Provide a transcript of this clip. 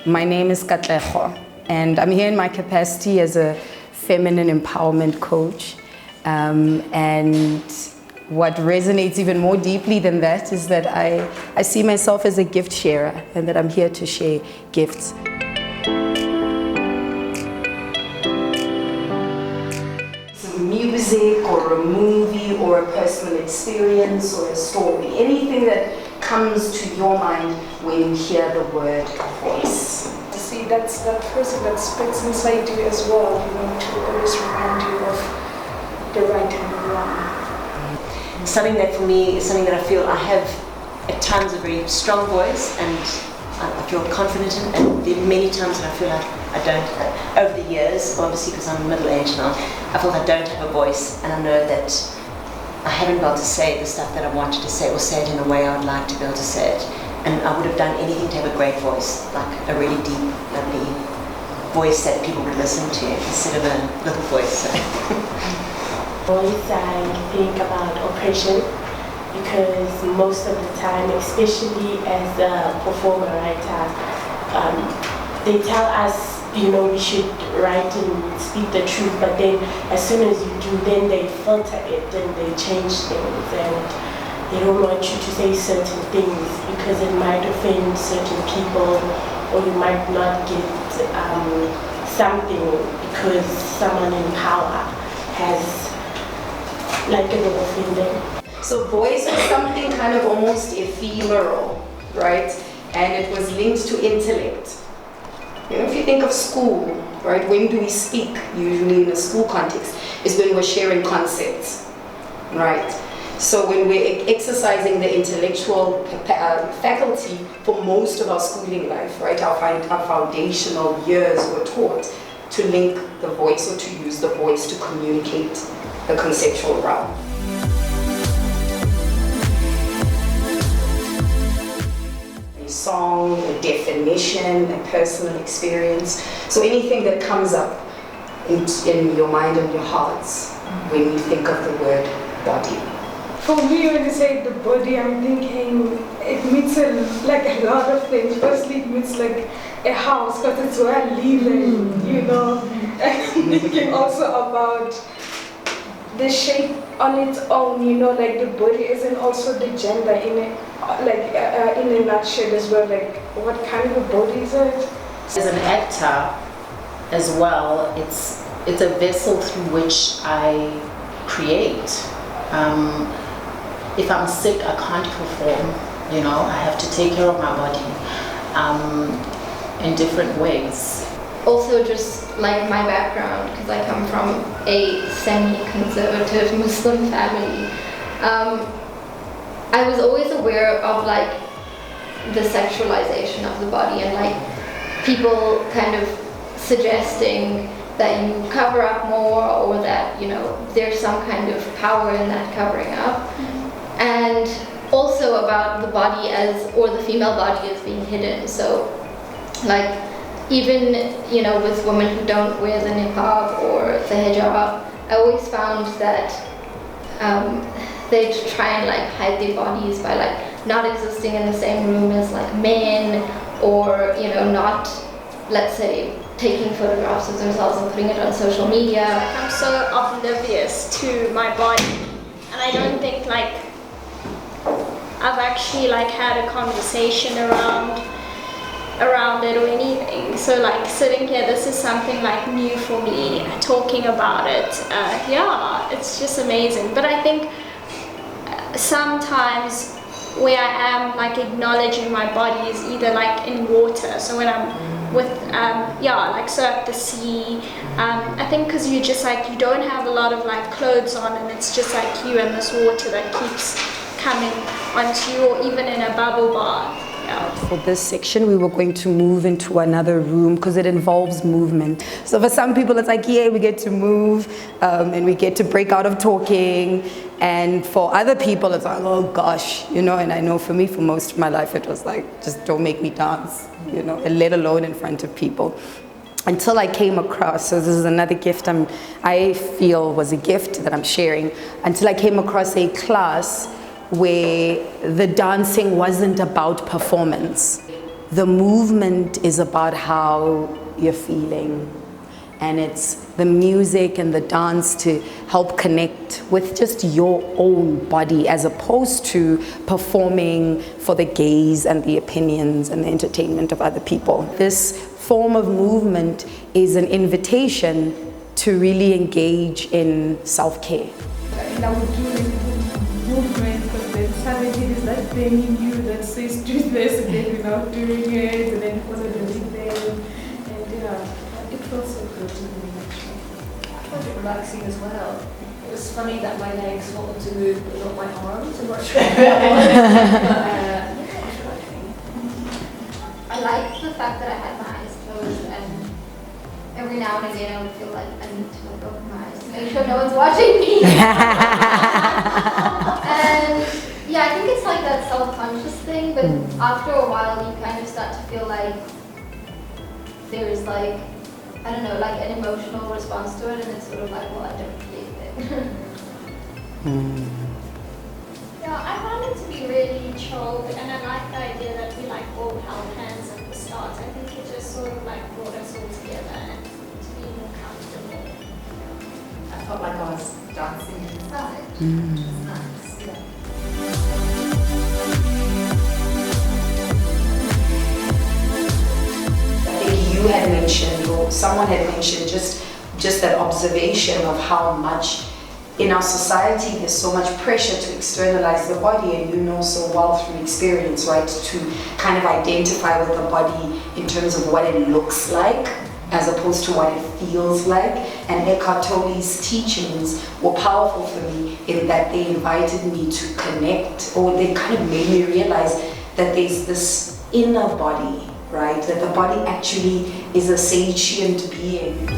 My name is Katlego, and I'm here in my capacity as a feminine empowerment coach. And what resonates even more deeply than that is that I see myself as a gift sharer, and that I'm here to share gifts. Music or a movie or a personal experience or a story, anything that comes to your mind when you hear the word voice. See, that's that person that speaks inside you as well, to always remind you of the right and the wrong. Something that for me is something that I feel I have at times a very strong voice and I feel confident in, and there are many times that I feel like I don't. Over the years, obviously because I'm middle-aged now, I feel I don't have a voice, and I know that I haven't been able to say the stuff that I wanted to say or say it in a way I would like to be able to say it. And I would have done anything to have a great voice, like a really deep, lovely voice that people would listen to instead of a little voice. Voice, I think about oppression, because most of the time, especially as a performer, right, they tell us, we should write and speak the truth, but then as soon as you do, then they filter it and they change things, and they don't want you to say certain things because it might offend certain people, or you might not get something because someone in power has like it will offend them. So voice was something kind of almost ephemeral, right? And it was linked to intellect. If you think of school, right, when do we speak? Usually in a school context is when we're sharing concepts, right? So when we're exercising the intellectual faculty for most of our schooling life, right, our foundational years were taught to link the voice or to use the voice to communicate the conceptual realm. A song, a definition, a personal experience. So anything that comes up in your mind and your hearts when you think of the word body. For me, when you say the body, I'm thinking it means a lot of things. Firstly, it means like a house, because it's where I live in, And I'm thinking also about the shape on its own, like the body isn't also the gender in it, in a nutshell as well, like what kind of a body is it? As an actor as well, it's a vessel through which I create. If I'm sick, I can't perform, I have to take care of my body in different ways. Also just like my background, because I come from a semi-conservative Muslim family, I was always aware of the sexualization of the body and people kind of suggesting that you cover up more, or that there's some kind of power in that covering up, and also about the body or the female body as being hidden. So even with women who don't wear the niqab or the hijab, I always found that they try and hide their bodies by not existing in the same room as men, or not, let's say, taking photographs of themselves and putting it on social media. I'm so oblivious to my body, and I don't think I've actually had a conversation around it or anything. So sitting here, this is something new for me, talking about it. It's just amazing. But I think sometimes where I am acknowledging my body is either in water. So when I'm with so at the sea, I think because you just you don't have a lot of clothes on, and it's just you and this water that keeps coming onto you, or even in a bubble bath. For this section, we were going to move into another room because it involves movement. So for some people, it's we get to move and we get to break out of talking. And for other people, it's oh gosh, and I know for me, for most of my life, it was just don't make me dance, let alone in front of people. Until I came across, so this is another gift I feel was a gift that I'm sharing, until I came across a class where the dancing wasn't about performance. the movement is about how you're feeling. And it's the music and the dance to help connect with just your own body, as opposed to performing for the gaze and the opinions and the entertainment of other people. This form of movement is an invitation to really engage in self-care. And I would do like movement, because then suddenly it is like banging you that says do this, and then without doing it, and then follow the rhythm. And it felt so good to me actually. I found it relaxing as well. It was funny that my legs wanted to move, but not my arms. I'm not sure. I like the fact that I had my eyes closed, and every now and again I would feel like I need to like open my eyes to make sure no one's watching me. And yeah, I think it's like that self-conscious thing, but after a while you kind of start to feel like there's like, I don't know, like an emotional response to it, and it's sort of like, well, I don't believe it. Yeah, I found it to be really chilled, and I like the idea that we like all held hands at the start. I think it just sort of like brought us all together and to be more comfortable. I felt like I was dancing inside. It was nice. Yeah. You had mentioned, or someone had mentioned, just that observation of how much in our society there's so much pressure to externalize the body, and you know so well through experience, right, to kind of identify with the body in terms of what it looks like as opposed to what it feels like. And Eckhart Tolle's teachings were powerful for me in that they invited me to connect, or they kind of made me realize that there's this inner body, right? That the body actually is a sentient being.